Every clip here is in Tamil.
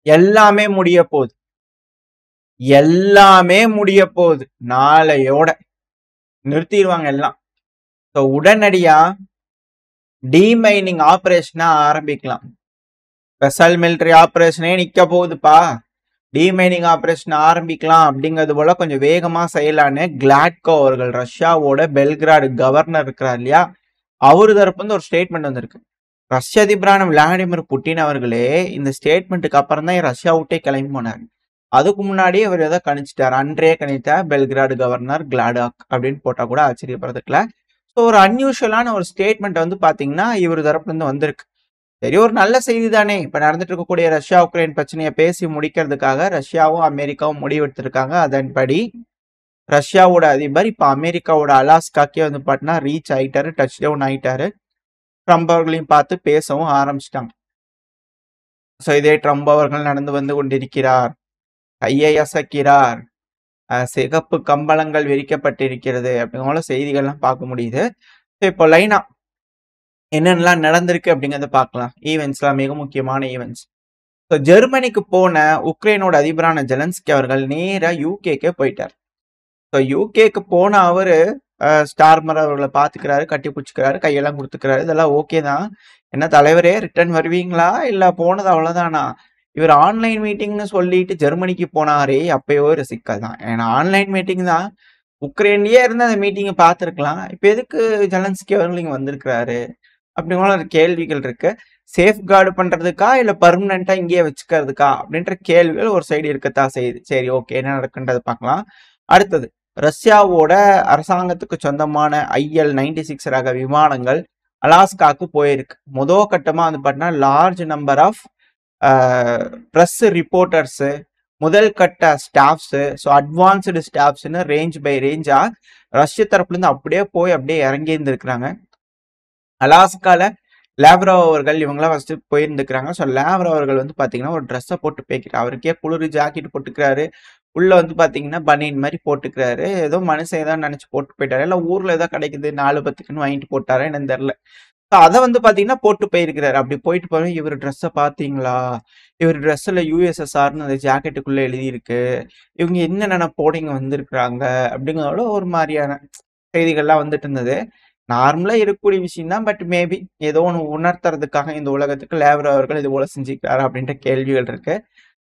எல்லாமே முடிய போகுது. எல்லாமே முடிய போகுது. நாளையோட நிறுத்திடுவாங்க எல்லாம். ஸோ உடனடியா டிமைனிங் ஆபரேஷனா ஆரம்பிக்கலாம். ஸ்பெஷல் மிலிட்டரி ஆபரேஷனே நிக்க போகுதுப்பா, டிமைனிங் ஆபரேஷன் ஆரம்பிக்கலாம் அப்படிங்கிறது போல கொஞ்சம் வேகமா செய்யலான்னு கிளாட்கோ அவர்கள், ரஷ்யாவோட பெல்கிராடு கவர்னர் இருக்கிறார் இல்லையா, அவரு தரப்பு வந்து ஒரு ஸ்டேட்மெண்ட் வந்திருக்கு. ரஷ்ய அதிபரான விளாடிமிர் புட்டின் அவர்களே இந்த ஸ்டேட்மெண்ட்டுக்கு அப்புறம் தான் ரஷ்யா விட்டே கிளம்பி போனார். அதுக்கு முன்னாடியே அவர் எதை கணிச்சிட்டார், அன்றே கணித்தார் பெல்கிராடு கவர்னர் கிளாடாக் அப்படின்னு போட்டா கூட ஆச்சரியப்படுறதுக்குல. ஸோ ஒரு அன்யூஷுவலான ஒரு ஸ்டேட்மெண்ட் வந்து பாத்தீங்கன்னா இவர் தரப்புல இருந்து வந்திருக்கு. சரி, ஒரு நல்ல செய்தி தானே. இப்ப நடந்துட்டு இருக்கக்கூடிய ரஷ்யா உக்ரைன் பிரச்சனையை பேசி முடிக்கிறதுக்காக ரஷ்யாவும் அமெரிக்காவும் முடிவெடுத்திருக்காங்க. அதன்படி ரஷ்யாவோட அதிபர் இப்ப அமெரிக்காவோட அலாஸ்காக்கே வந்து பாத்தீங்கன்னா ரீச் ஆயிட்டாரு, டச் டவுன் ஆயிட்டாரு. ட்ரம்ப் அவர்களையும் பார்த்து பேசவும் ஆரம்பிச்சிட்டாங்க. ஸோ இதே ட்ரம்ப் அவர்கள் நடந்து வந்து கொண்டிருக்கிறார், கையை அசைக்கிறார், சிகப்பு கம்பளங்கள் விரிக்கப்பட்டிருக்கிறது அப்படிங்கிற செய்திகள்லாம் பார்க்க முடியுது. ஸோ இப்போ லைனா என்னென்னலாம் நடந்திருக்கு அப்படிங்கிறத பார்க்கலாம். ஈவெண்ட்ஸ்லாம் மிக முக்கியமான ஈவெண்ட்ஸ். ஸோ ஜெர்மனிக்கு போன உக்ரைனோட அதிபரான ஜெலன்ஸ்கி அவர்கள் நேரா யூகேக்கே போயிட்டார். ஸோ யூகேக்கு போன அவரு ஸ்டார்மர் அவர்களை பார்த்துக்கிறாரு, கட்டி பிடிச்சிக்கிறாரு, கையெல்லாம் கொடுத்துக்கிறாரு. இதெல்லாம் ஓகே தான். என்ன தலைவரே ரிட்டர்ன் வருவீங்களா இல்ல போனது அவ்வளவுதானா? இவர் ஆன்லைன் மீட்டிங்னு சொல்லிட்டு ஜெர்மனிக்கு போனாரே, அப்பயோ ஒரு சிக்கல் தான். ஏன்னா ஆன்லைன் மீட்டிங் தான், உக்ரைன்லயே இருந்து அந்த மீட்டிங்கை பார்த்துருக்கலாம். இப்ப எதுக்கு ஜெலன்ஸ்கி அவர்கள் இங்க வந்திருக்கிறாரு அப்படிங்கிற ஒரு கேள்விகள் இருக்கு. சேஃப்கார்டு பண்றதுக்கா இல்ல பர்மனண்டா இங்கேயே வச்சுக்கிறதுக்கா அப்படின்ற கேள்விகள் ஒரு சைடு இருக்கத்தான் செய்யுது. சரி, ஓகே, என்ன நடக்குன்றதை பார்க்கலாம். அடுத்தது, ரஷ்யாவோட அரசாங்கத்துக்கு சொந்தமான IL-96 ரக விமானங்கள் அலாஸ்காக்கு போயிருக்கு. முதல் கட்டமா வந்து பார்த்தீங்கன்னா large number of press reporters, முதல் கட்ட ஸ்டாஃப்ஸு, ஸோ அட்வான்ஸ்டு ஸ்டாஃப்ஸ்ன்னு ரேஞ்ச் பை ரேஞ்சா ரஷ்ய தரப்புலேருந்து அப்படியே போய் அப்படியே இறங்கி இருந்திருக்கிறாங்க. அலாஸ்கால லேவ்ரோவ் அவர்கள் இவங்களாம் ஃபர்ஸ்ட் போயிருந்துக்கிறாங்க. ஸோ லேவ்ரோவ் அவர்கள் வந்து பார்த்தீங்கன்னா ஒரு ட்ரெஸ்ஸை போட்டு போய்க்கிறார். அவருக்கே குளிர் ஜாக்கெட் போட்டுக்கிறாரு, உள்ள வந்து பார்த்தீங்கன்னா பனியன் மாதிரி போட்டுக்கிறாரு. ஏதோ மனுஷன் ஏதாவது நினைச்சு போட்டு போயிட்டாரு, இல்லை ஊர்ல ஏதோ கிடைக்குது 4-10க்குன்னு வாங்கிட்டு போட்டாரா என்னன்னு தெரியல. ஸோ அதை வந்து பார்த்தீங்கன்னா போட்டு போயிருக்கிறாரு. அப்படி போயிட்டு போய் இவர் ட்ரெஸ்ஸை பார்த்தீங்களா, இவர் ட்ரெஸ்ஸில் USSRன்னு அந்த ஜாக்கெட்டுக்குள்ள எழுதியிருக்கு, இவங்க என்ன நினைப்போட இங்க வந்திருக்கிறாங்க அப்படிங்கிறதோட ஒரு மாதிரியான செய்திகள்லாம் வந்துட்டு இருந்தது. நார்மலா இருக்கக்கூடிய விஷயம் தான். பட் மேபி ஏதோ ஒன்று உணர்த்துறதுக்காக இந்த உலகத்துக்கு லேவர் அவர்கள் இது போல செஞ்சுக்கிறாரு அப்படின்ற கேள்விகள் இருக்கு.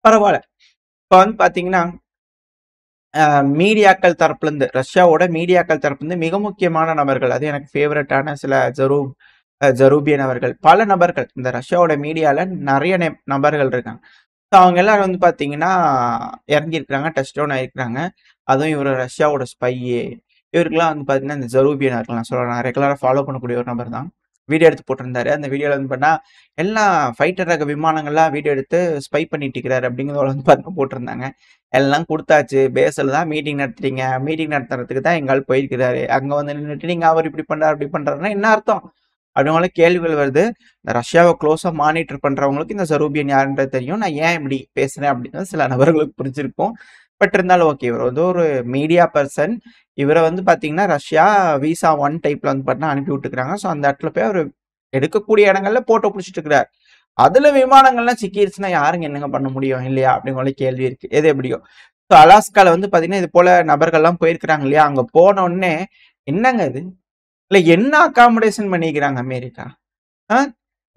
பரவாயில்ல. இப்போ வந்து பாத்தீங்கன்னா மீடியாக்கள் தரப்புல இருந்து, ரஷ்யாவோட மீடியாக்கள் தரப்புல இருந்து மிக முக்கியமான நபர்கள், அது எனக்கு ஃபேவரட்டான சில ஜரூபியன் அவர்கள், பல நபர்கள் இந்த ரஷ்யாவோட மீடியால நிறைய நபர்கள் இருக்காங்க. ஸோ அவங்க எல்லாரும் வந்து பாத்தீங்கன்னா இறங்கியிருக்கிறாங்க, டச் டவுன் ஆயிருக்கிறாங்க. அதுவும் இவர் ரஷ்யாவோட ஸ்பையே, இவருக்குலாம் வந்து பார்த்தீங்கன்னா இந்த ஜரூபியன் இருக்கலாம் சொல்லலாம், நான் ரெகுலராக ஃபாலோ பண்ணக்கூடிய ஒரு நபர் தான். வீடியோ எடுத்து போட்டிருந்தாரு. அந்த வீடியோவில் வந்து பண்ணால் எல்லாம் ஃபைட்டர் ரக விமானங்கள்லாம் வீடியோ எடுத்து ஸ்பை பண்ணிட்டு இருக்கிறாரு அப்படிங்கிறத வந்து பார்த்து போட்டிருந்தாங்க. எல்லாம் கொடுத்தாச்சு, பேஸில் தான் மீட்டிங் நடத்துறீங்க, மீட்டிங் நடத்துறதுக்கு தான் எங்கால் போயிருக்கிறாரு, அங்கே வந்து நின்றுட்டு நீங்கள் அவர் இப்படி பண்ணுறாரு அப்படி பண்ணுறாருன்னா என்ன அர்த்தம் அப்படிங்கிற கேள்விகள் வருது. இந்த ரஷ்யாவை க்ளோஸாக மானிட்டர் பண்ணுறவங்களுக்கு இந்த ஜரூபியன் யாருன்றது தெரியும். நான் ஏன் இப்படி பேசுகிறேன் அப்படின்னு சில நபர்களுக்கு புரிஞ்சிருக்கும். பட் இருந்தாலும் ஓகே, இவர் வந்து ஒரு மீடியா பர்சன். இவரை வந்து பார்த்தீங்கன்னா ரஷ்யா விசா 1 டைப்ல வந்து பார்த்தீங்கன்னா அனுப்பி விட்டுக்கிறாங்க. ஸோ அந்த இடத்துல போய் அவர் எடுக்கக்கூடிய இடங்கள்ல போட்டோ பிடிச்சிட்டு இருக்கிறார். அதுல விமானங்கள்லாம் சிக்கிருச்சுன்னா யாருங்க என்னங்க பண்ண முடியும் இல்லையா அப்படிங்கிற கேள்வி இருக்கு. எது எப்படியோ. ஸோ அலாஸ்கால வந்து பார்த்தீங்கன்னா இது போல நபர்கள்லாம் போயிருக்கிறாங்க இல்லையா, அங்க போன உடனே என்னங்க இது, இல்லை என்ன அகாமடேஷன் பண்ணிக்கிறாங்க அமெரிக்கா?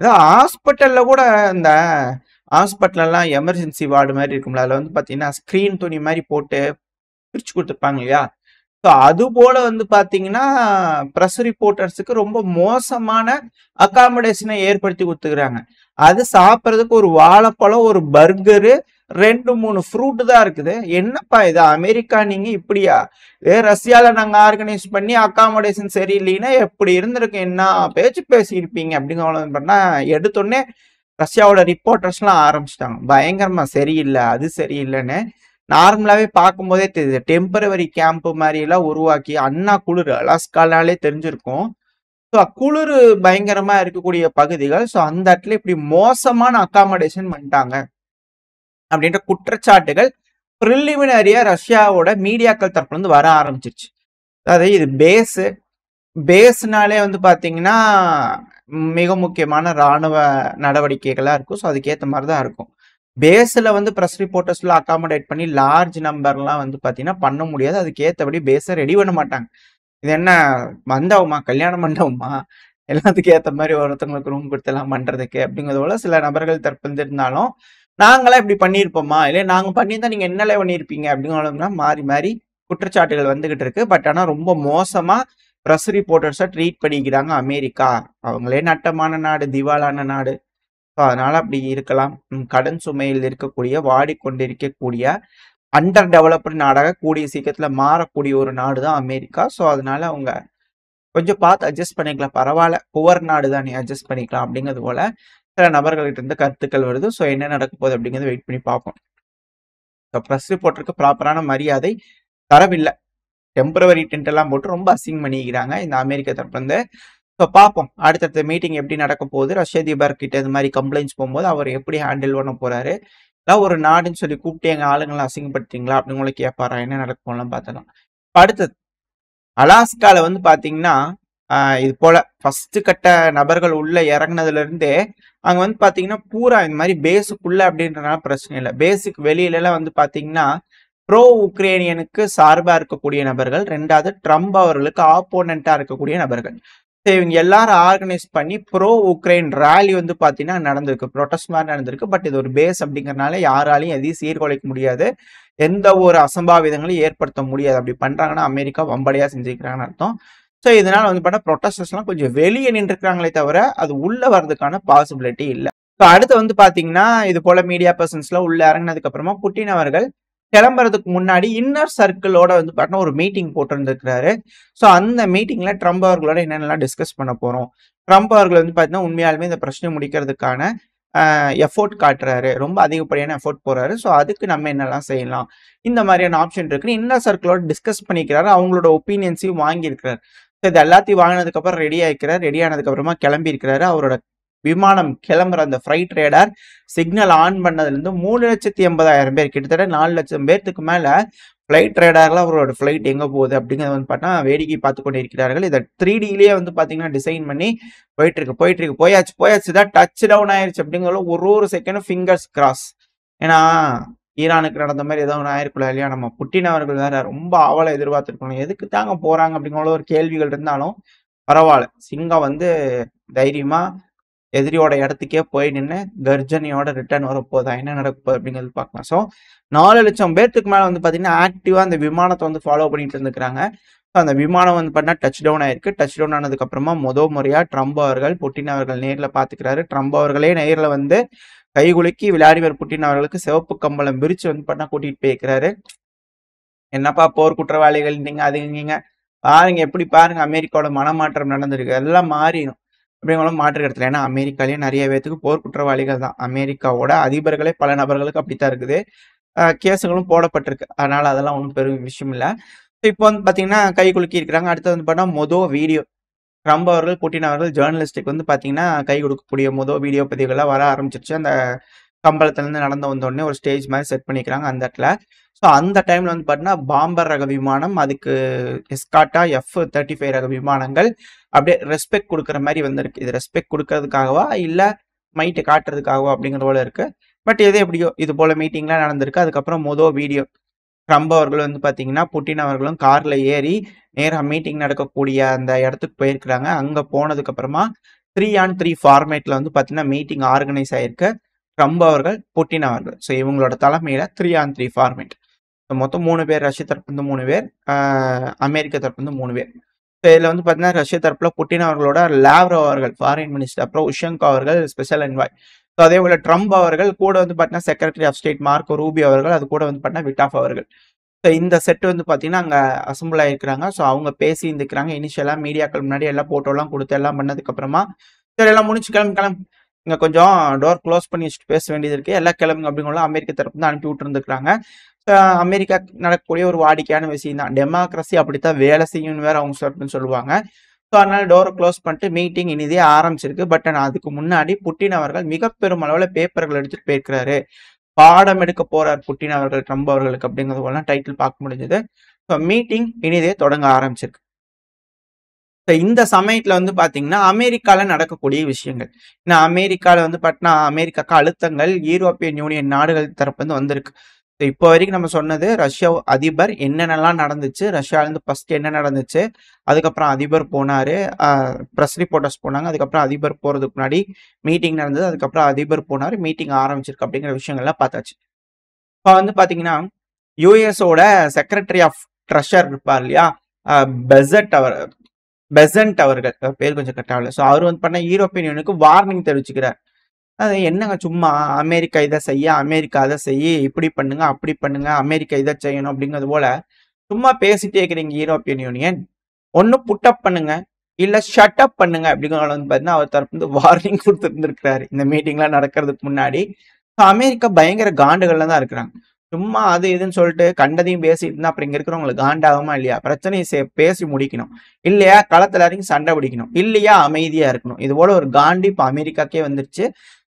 ஏதோ ஹாஸ்பிட்டல்ல கூட இந்த ஹாஸ்பிட்டல்லாம் எமர்ஜென்சி வார்டு மாதிரி இருக்கும்ல, அதில் வந்து பார்த்தீங்கன்னா ஸ்க்ரீன் துணி மாதிரி போட்டு பிரிச்சு கொடுத்துருப்பாங்க இல்லையா. ஸோ அது போல வந்து பார்த்தீங்கன்னா ப்ரெஸ் ரிப்போர்ட்டர்ஸுக்கு ரொம்ப மோசமான அகாமடேஷனை ஏற்படுத்தி கொடுத்துக்கிறாங்க. அது சாப்பிட்றதுக்கு ஒரு வாழைப்பழம், ஒரு பர்கரு, 2-3 ஃப்ரூட்டு தான் இருக்குது. என்னப்பா இது அமெரிக்கா, நீங்க இப்படியா? இதே ரஷ்யால நாங்கள் ஆர்கனைஸ் பண்ணி அகாமடேஷன் சரியில்லைன்னா எப்படி இருந்திருக்கு, என்ன பேச்சு பேசியிருப்பீங்க அப்படிங்கிற பண்ணா எடுத்தோடனே ரஷ்யாவோட ரிப்போர்ட்டர்ஸ்லாம் ஆரம்பிச்சிட்டாங்க பயங்கரமா சரியில்லை, அது சரியில்லைன்னு. நார்மலாவே பார்க்கும்போதே தெரியுது, டெம்பரவரி கேம்ப் மாதிரி எல்லாம் உருவாக்கி, அண்ணா குளிர் அலாஸ்காலாலே தெரிஞ்சிருக்கும். ஸோ குளிர் பயங்கரமா இருக்கக்கூடிய பகுதிகள். ஸோ அந்த இடத்துல இப்படி மோசமான அகாமடேஷன் பண்ணிட்டாங்க அப்படின்ற குற்றச்சாட்டுகள் ப்ரிலிமினரியா ரஷ்யாவோட மீடியாக்கள் தரப்புல இருந்து வர ஆரம்பிச்சிருச்சு. அதாவது இது பேஸ்னாலே வந்து பாத்தீங்கன்னா மிக முக்கியமான இராணுவ நடவடிக்கைகளா இருக்கும். ஸோ அதுக்கேற்ற மாதிரி தான் இருக்கும். பேஸ்ல வந்து பிரஸ் ரிப்போர்ட்டர்ஸ்ல அகாமடேட் பண்ணி லார்ஜ் நம்பர்லாம் வந்து பாத்தீங்கன்னா பண்ண முடியாது. அதுக்கு ஏத்தபடி பேஸை ரெடி பண்ண மாட்டாங்க. இது என்ன மண்டபமா, கல்யாண மண்டபமா? எல்லாத்துக்கும் ஏத்த மாதிரி ஒருத்தவங்களுக்கு ரூம் கொடுத்து எல்லாம் பண்றதுக்கு அப்படிங்கிறது போல சில நபர்கள் தரப்பிலிருந்தாலும், நாங்களாம் இப்படி பண்ணியிருப்போமா? இல்ல நாங்க பண்ணியிருந்தா நீங்க என்னல பண்ணியிருப்பீங்க? அப்படிங்கிற மாறி மாறி குற்றச்சாட்டுகள் வந்துகிட்டு இருக்கு. பட் ஆனா ரொம்ப மோசமா பிரஸ் ரிப்போர்ட்டர்ஸை ட்ரீட் பண்ணிக்கிறாங்க அமெரிக்கா. அவங்களே நட்டமான நாடு, திவாலான நாடு. ஸோ அதனால அப்படி இருக்கலாம். கடன் சுமையில் இருக்கக்கூடிய, வாடிக்கொண்டிருக்கக்கூடிய அண்டர் டெவலப்டு நாடாக கூடிய சீக்கிரத்துல மாறக்கூடிய ஒரு நாடு தான் அமெரிக்கா. ஸோ அதனால அவங்க கொஞ்சம் பார்த்து அட்ஜஸ்ட் பண்ணிக்கலாம். பரவாயில்ல, புவர் நாடு தான், நீ அட்ஜஸ்ட் பண்ணிக்கலாம் அப்படிங்கிறது போல சில நபர்கள்கிட்ட இருந்து கருத்துக்கள் வருது. ஸோ என்ன நடக்க போகுது அப்படிங்கிறது வெயிட் பண்ணி பார்ப்போம். ஸோ ப்ரெஸ் ரிப்போர்ட்டருக்கு ப்ராப்பரான மரியாதை தரவில்லை. டெம்பரவரி டென்ட் எல்லாம் போட்டு ரொம்ப அசிங்கம் பண்ணிக்கிறாங்க இந்த அமெரிக்க தரப்புலேருந்து. ஸோ பார்ப்போம் அடுத்தடுத்த மீட்டிங் எப்படி நடக்க போகுது. ரஷ்ய அதிபர் கிட்ட இது மாதிரி கம்ப்ளைண்ட்ஸ் போகும்போது அவர் எப்படி ஹேண்டில் பண்ண போறாரு. இல்லை ஒரு நாடுன்னு சொல்லி கூப்பிட்டு எங்கள் ஆளுங்களை அசிங்கப்படுத்திங்களா அப்படின்னு உங்களை கேட்பாரா, என்ன நடக்கும்லாம் பார்த்தலாம். அடுத்தது அலாஸ்கால வந்து பாத்தீங்கன்னா இது போல ஃபர்ஸ்ட் கட்ட நபர்கள் உள்ள இறங்குனதுல இருந்தே அங்க வந்து பாத்தீங்கன்னா பூரா இந்த மாதிரி பேஸுக்குள்ள அப்படின்றனால பிரச்சனை இல்லை. பேஸுக்கு வெளியில எல்லாம் வந்து பாத்தீங்கன்னா ப்ரோ உக்ரைனியனுக்கு சார்பா இருக்கக்கூடிய நபர்கள், ரெண்டாவது ட்ரம்ப் அவர்களுக்கு ஆப்போனண்டா இருக்கக்கூடிய நபர்கள். இவங்க எல்லாரும் ஆர்கனைஸ் பண்ணி ப்ரோ உக்ரைன் ரேலி வந்து பாத்தீங்கன்னா நடந்திருக்கு, ப்ரொட்டஸ்ட் மாதிரி நடந்திருக்கு. பட் இது ஒரு பேஸ் அப்படிங்கறதுனால யாராலையும் எதையும் சீர்குலைக்க முடியாது, எந்த ஒரு அசம்பாவிதங்களையும் ஏற்படுத்த முடியாது. அப்படி பண்றாங்கன்னா அமெரிக்கா வம்படியா செஞ்சுக்கிறாங்கன்னு அர்த்தம். ஸோ இதனால வந்து பார்த்தா ப்ரொட்டஸ்டர்ஸ்லாம் கொஞ்சம் வெளியே நின்றுக்கிறாங்களே தவிர அது உள்ள வர்றதுக்கான பாசிபிலிட்டி இல்லை. ஸோ அடுத்து வந்து பாத்தீங்கன்னா இது போல மீடியா பர்சன்ஸ்லாம் உள்ள இறங்கினதுக்கு அப்புறமா புட்டின் அவர்கள் கிளம்புறதுக்கு முன்னாடி இன்னர் சர்க்கிளோட வந்து பார்த்தீங்கன்னா ஒரு மீட்டிங் போட்டிருந்திருக்கிறாரு. ஸோ அந்த மீட்டிங்ல ட்ரம்ப் அவர்களோட என்னென்னலாம் டிஸ்கஸ் பண்ண போறோம். ட்ரம்ப் அவர்கள் வந்து பார்த்தீங்கன்னா உண்மையாலுமே இந்த பிரச்சனை முடிக்கிறதுக்கான எஃபோர்ட் காட்டுறாரு, ரொம்ப அதிகப்படியான எஃபோர்ட் போறாரு. ஸோ அதுக்கு நம்ம என்னெல்லாம் செய்யலாம், இந்த மாதிரியான ஆப்ஷன் இருக்குன்னு இன்னர் சர்க்கிளோட டிஸ்கஸ் பண்ணிக்கிறாரு. அவங்களோட ஒப்பீனியன்ஸையும் வாங்கியிருக்கிறார். ஸோ இது எல்லாத்தையும் வாங்கினதுக்கு அப்புறம் ரெடி ஆகிக்கிறார். ரெடி ஆனதுக்கு அப்புறமா கிளம்பி இருக்கிறாரு. அவரோட விமானம் கிளம்புற அந்த ஃப்ளைட் ரேடார் சிக்னல் ஆன் பண்ணதுலேருந்து 3,80,000 பேர், கிட்டத்தட்ட 4 லட்சம் பேர்த்துக்கு மேல ஃப்ளைட் ரேடார்ல அவரோட ஃப்ளைட் எங்க போகுது அப்படிங்கிறத வந்து பார்த்தா வேடிக்கை பார்த்து கொண்டு இருக்கிறார்கள். இதை 3Dலேயே வந்து பார்த்தீங்கன்னா டிசைன் பண்ணி போயிட்டு இருக்கு. போயாச்சு தான் டச் டவுன் ஆயிருச்சு அப்படிங்கிற ஒரு செகண்டும் ஃபிங்கர்ஸ் கிராஸ். ஏன்னா ஈரானுக்கு நடந்த மாதிரி ஏதோ ஒன்று ஆயிருக்குள்ள இல்லையா. நம்ம புட்டின் அவர்கள் வேற ரொம்ப ஆவலை எதிர்பார்த்துருக்கணும், எதுக்கு தாங்க போறாங்க அப்படிங்கிற ஒரு கேள்விகள் இருந்தாலும் பரவாயில்ல, சிங்கம் வந்து தைரியமா எதிரியோட இடத்துக்கே போய் நின்று கர்ஜனையோட ரிட்டர்ன் வரப்போதா, என்ன நடக்க போகுது அப்படிங்கிறது பார்க்கலாம். ஸோ 4 லட்சம் பேர்த்துக்கு மேலே வந்து பார்த்தீங்கன்னா ஆக்டிவாக அந்த விமானத்தை வந்து ஃபாலோ பண்ணிட்டு இருந்துக்கிறாங்க. ஸோ அந்த விமானம் வந்து பார்த்தீங்கன்னா டச் டவுன் ஆயிருக்கு. டச் டவுன் ஆனதுக்கு அப்புறமா முறையாக ட்ரம்ப் அவர்கள் புட்டின் அவர்கள் நேரில் பார்த்துக்கிறாரு. ட்ரம்ப் அவர்களே நேரில் வந்து கைகுலுக்கி விளாடிமிர் புட்டின் அவர்களுக்கு சிவப்பு கம்பளம் விரிச்சு வந்து பார்த்தா கூட்டிட்டு போயிருக்கிறாரு. என்னப்பா போர் குற்றவாளிகள் நீங்க, அது நீங்க பாருங்க, எப்படி பாருங்க அமெரிக்காவோட மனமாற்றம் நடந்திருக்கு, எல்லாம் மாறிடும் அப்படிங்களும் மாற்று இடத்துல. ஏன்னா அமெரிக்காலேயே நிறைய பேத்துக்கு போர் குற்றவாளிகள் தான். அமெரிக்காவோட அதிபர்களே பல நபர்களுக்கு அப்படித்தான் இருக்குது, கேஸுகளும் போடப்பட்டிருக்கு. அதனால அதெல்லாம் ஒன்றும் பெரும் விஷயம் இல்லை. இப்போ வந்து பார்த்தீங்கன்னா கை குலுக்கி இருக்கிறாங்க. அடுத்து வந்து பார்த்தா வீடியோ ட்ரம்ப் அவர்கள் புட்டின் அவர்கள் ஜேர்னலிஸ்டுக்கு வந்து பார்த்தீங்கன்னா கை கொடுக்கக்கூடிய வீடியோ பதிவுகள்லாம் வர ஆரம்பிச்சிருச்சு. அந்த கம்பளத்துலேருந்து நடந்து வந்தோடனே ஒரு ஸ்டேஜ் மாதிரி செட் பண்ணிக்கிறாங்க அந்த இடத்துல. ஸோ அந்த டைம்ல வந்து பார்த்தீங்கன்னா பாம்பர் ரக விமானம், அதுக்கு எஸ்காட்டா F-35 ரக விமானங்கள் அப்படியே ரெஸ்பெக்ட் கொடுக்குற மாதிரி வந்திருக்கு. இது ரெஸ்பெக்ட் கொடுக்கறதுக்காகவா இல்லை மைட்டை காட்டுறதுக்காகவா அப்படிங்கிற போல இருக்கு. பட் எது எப்படியோ இது போல மீட்டிங்லாம் நடந்திருக்கு. அதுக்கப்புறம் வீடியோ ட்ரம்ப் அவர்கள் வந்து பார்த்தீங்கன்னா புட்டின் அவர்களும் கார்ல ஏறி நேராக மீட்டிங் நடக்கக்கூடிய அந்த இடத்துக்கு போயிருக்கிறாங்க. அங்கே போனதுக்கு அப்புறமா 3-on-3 ஃபார்மேட்ல வந்து பார்த்தீங்கன்னா மீட்டிங் ஆர்கனைஸ் ஆயிருக்கு. ட்ரம்ப் அவர்கள், புட்டின் அவர்கள், ஸோ இவங்களோட தலைமையில 3-on-3 ஃபார்மேட். மொத்தம் 3 பேர், ரஷ்ய தரப்புலேருந்து 3 பேர், அமெரிக்க தரப்புலேருந்து 3 பேர். ஸோ இதில் வந்து பார்த்தீங்கன்னா ரஷ்ய தரப்புல புட்டின் அவர்களோட லாவ்ரோவ் அவர்கள் ஃபாரின் மினிஸ்டர், அப்புறம் உஷங்கோ அவர்கள் ஸ்பெஷல் என்வாய். ஸோ அதே போல ட்ரம்ப் அவர்கள் கூட வந்து பார்த்தீங்கன்னா secretary of state Marco Rubio அவர்கள், அது கூட வந்து பார்த்தீங்கன்னா விட்டாஃப் அவர்கள். ஸோ இந்த செட் வந்து பார்த்தீங்கன்னா அங்கே அசம்பிள் ஆகிருக்கிறாங்க. ஸோ அவங்க பேசி இருந்துக்கிறாங்க. இனிஷியலாக மீடியாக்கள் முன்னாடி எல்லாம் போட்டோலாம் கொடுத்து எல்லாம் பண்ணதுக்கப்புறமா சரி எல்லாம் முடிச்சு கிளம்பு இங்கே கொஞ்சம் டோர் க்ளோஸ் பண்ணி வச்சுட்டு பேச வேண்டியது இருக்குது, எல்லாம் கிளம்புங்க அப்படிங்கிற அமெரிக்க தரப்பு தான் அனுப்பி விட்டுருந்துருக்காங்க. அமெரிக்கா நடக்கக்கூடிய ஒரு வாடிக்கையான விஷயம் தான். டெமோக்ரஸி அப்படித்தான் வேலை செய்யும்னு வேற அவங்க தரப்புன்னு சொல்லுவாங்க. ஸோ அதனால டோரை க்ளோஸ் பண்ணிட்டு மீட்டிங் இனிதே ஆரம்பிச்சிருக்கு. பட் ஆனால் அதுக்கு முன்னாடி புட்டின் அவர்கள் மிக பெரும் அளவில் பேப்பர்கள் எடுத்துட்டு போயிருக்கிறாரு. பாடம் எடுக்க போறார் புட்டின் அவர்கள் ட்ரம்ப் அவர்களுக்கு அப்படிங்கிறது போல டைட்டில் பார்க்க முடிஞ்சது. ஸோ மீட்டிங் இனிதே தொடங்க ஆரம்பிச்சிருக்கு. இந்த சமயத்துல வந்து பாத்தீங்கன்னா அமெரிக்கால நடக்கக்கூடிய விஷயங்கள். ஏன்னா அமெரிக்கால வந்து பாத்தீங்கன்னா அமெரிக்காக்கு அழுத்தங்கள் யூரோப்பியன் யூனியன் நாடுகள் தரப்பு வந்து வந்திருக்கு. இப்போ வரைக்கும் நம்ம சொன்னது ரஷ்யா அதிபர் என்னென்னலாம் நடந்துச்சு, ரஷ்யால இருந்து ஃபர்ஸ்ட் என்ன நடந்துச்சு, அதுக்கப்புறம் அதிபர் போனாரு, பிரஸ் ரிப்போர்ட்டர்ஸ் போனாங்க, அதுக்கப்புறம் அதிபர் போறதுக்கு முன்னாடி மீட்டிங் நடந்தது, அதுக்கப்புறம் அதிபர் போனாரு, மீட்டிங் ஆரம்பிச்சிருக்கு அப்படிங்கிற விஷயங்கள்லாம் பார்த்தாச்சு. இப்போ வந்து பாத்தீங்கன்னா யூஎஸோட செக்ரட்டரி ஆஃப் ட்ரெஷர் இருப்பார் இல்லையா, பெசட் அவர் பெசன்ட் அவர்கள், பேர் கொஞ்சம் கரெக்டாக. ஸோ அவர் வந்து பண்ண யூரோப்பியன் யூனியனுக்கு வார்னிங் தெரிவிச்சுக்கிறார். அது என்னங்க சும்மா அமெரிக்கா இதை செய்ய, அமெரிக்கா அதை செய்ய, இப்படி பண்ணுங்க அப்படி பண்ணுங்க, அமெரிக்கா இதை செய்யணும் அப்படிங்கிறது போல சும்மா பேசிட்டே இருக்கிறீங்க யூரோப்பியன் யூனியன். ஒன்னு புட் அப் பண்ணுங்க, இல்ல ஷட் அப் பண்ணுங்க அப்படிங்கிற வந்து பாத்தீங்கன்னா அவர் தரப்பு வந்து வார்னிங் கொடுத்துருந்துருக்கிறாரு இந்த மீட்டிங்லாம் நடக்கிறதுக்கு முன்னாடி. அமெரிக்கா பயங்கர காண்டுகள்ல தான் இருக்கிறாங்க. சும்மா அது இதுன்னு சொல்லிட்டு கண்டதையும் பேசிட்டு இருந்தா அப்புறம் இங்க இருக்கிறவங்களுக்கு காண்டாகுமா இல்லையா? பிரச்சனையை பேசி முடிக்கணும், இல்லையா களத்துல இறங்கி சண்டை பிடிக்கணும், இல்லையா அமைதியா இருக்கணும். இது போல ஒரு காண்டி இப்ப அமெரிக்காக்கே வந்துருச்சு.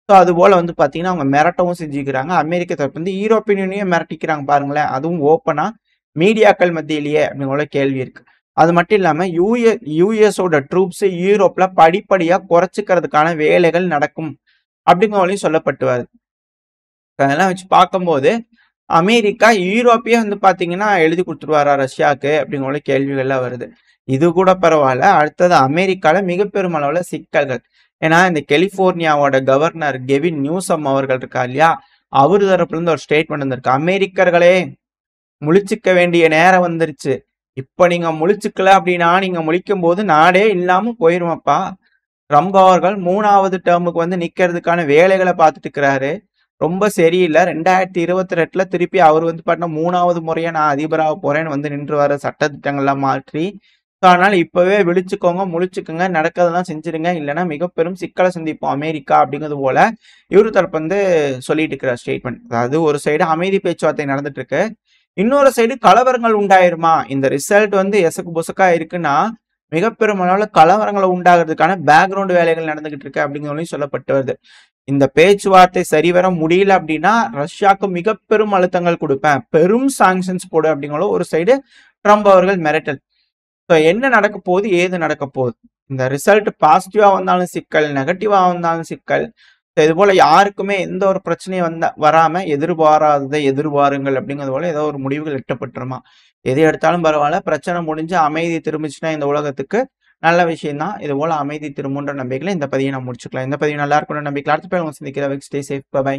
ஸோ அது போல வந்து பாத்தீங்கன்னா அவங்க மிரட்டவும் செஞ்சுக்கிறாங்க. அமெரிக்க தரப்பு வந்து யூரோப்பியன் யூனியன் மிரட்டிக்கிறாங்க பாருங்களேன், அதுவும் ஓப்பனா மீடியாக்கள் மத்தியிலேயே அப்படிங்கிற கேள்வி இருக்கு. அது மட்டும் இல்லாம யூஎஸோட ட்ரூப்ஸ் யூரோப்ல படிப்படியா குறைச்சிக்கிறதுக்கான வேலைகள் நடக்கும் அப்படிங்கிறவங்களையும் சொல்லப்பட்டு வருது. அதெல்லாம் வச்சு பார்க்கும்போது அமெரிக்கா யூரோப்பையே வந்து பாத்தீங்கன்னா எழுதி கொடுத்துருவாரா ரஷ்யாவுக்கு அப்படிங்கிற கேள்விகள்லாம் வருது. இது கூட பரவாயில்ல, அடுத்தது அமெரிக்கால மிக பெரும் அளவுல சிக்கல்கள். ஏன்னா இந்த கலிபோர்னியாவோட கவர்னர் கெவின் நியூசம் அவர்கள் இருக்கா இல்லையா, அவரு தரப்புல இருந்து ஒரு ஸ்டேட்மெண்ட் வந்திருக்கு. அமெரிக்கர்களே, முழிச்சுக்க வேண்டிய நேரம் வந்துருச்சு. இப்ப நீங்க முழிச்சுக்கல அப்படின்னா நீங்க முழிக்கும் போது நாடே இல்லாம போயிருமாப்பா. ட்ரம்ப் அவர்கள் 3வது டேர்முக்கு வந்து நிக்கிறதுக்கான வேலைகளை பார்த்துட்டு இருக்கிறாரு. ரொம்ப சரியில்லை. 2022ல திருப்பி அவர் வந்து பாத்தீங்கன்னா 3வது முறையா நான் அதிபராக போறேன்னு வந்து நின்று வர சட்டத்திட்டங்கள்லாம் மாற்றி, அதனால இப்பவே விழிச்சுக்கோங்க, முழிச்சுக்கோங்க, நடக்கிறதெல்லாம் செஞ்சிருங்க, இல்லைன்னா மிக பெரும் சிக்கலை சந்திப்போம் அமெரிக்கா அப்படிங்கிறது போல இவரு தரப்பு வந்து சொல்லிட்டு இருக்கிற ஸ்டேட்மெண்ட். அதாவது ஒரு சைடு அமைதி பேச்சுவார்த்தை நடந்துட்டு இருக்கு, இன்னொரு சைடு கலவரங்கள் உண்டாயிருமா? இந்த ரிசல்ட் வந்து எசக்கு புசக்கா இருக்குன்னா மிக பெரும் அளவுல கலவரங்களை உண்டாகிறதுக்கான பேக்ரவுண்ட் வேலைகள் நடந்துகிட்டு இருக்கு அப்படிங்கிறதையும் சொல்லப்பட்டு வருது. இந்த பேச்சுவார்த்தை சரிவர முடியல அப்படின்னா ரஷ்யாவுக்கு மிக பெரும் அழுத்தங்கள் கொடுப்பேன், பெரும் சாங்ஷன்ஸ் போடு அப்படிங்கிற ஒரு சைடு ட்ரம்ப் அவர்கள் மிரட்டல். ஸோ என்ன நடக்க போகுது, ஏது நடக்க போகுது, இந்த ரிசல்ட் பாசிட்டிவா வந்தாலும் சிக்கல், நெகட்டிவா வந்தாலும் சிக்கல். இது போல யாருக்குமே எந்த ஒரு பிரச்சனையும் வராம எதிர்பாராததை எதிர்பாருங்கள் அப்படிங்கிறது போல ஏதோ ஒரு முடிவுகள் எட்டப்பட்டுருமா. எது எடுத்தாலும் பரவாயில்ல, பிரச்சனை முடிஞ்சு அமைதி திரும்பிச்சுன்னா இந்த உலகத்துக்கு நல்ல விஷயம் தான். இது போல அமைதி திரும்புன்ற நம்பிக்கையில இந்த பதிவை நான் முடிச்சுக்கலாம். இந்த பதிவு நல்லா இருக்கும்னு நம்பிக்கை. அடுத்த பேர் சந்திக்கிற. Stay safe. பை.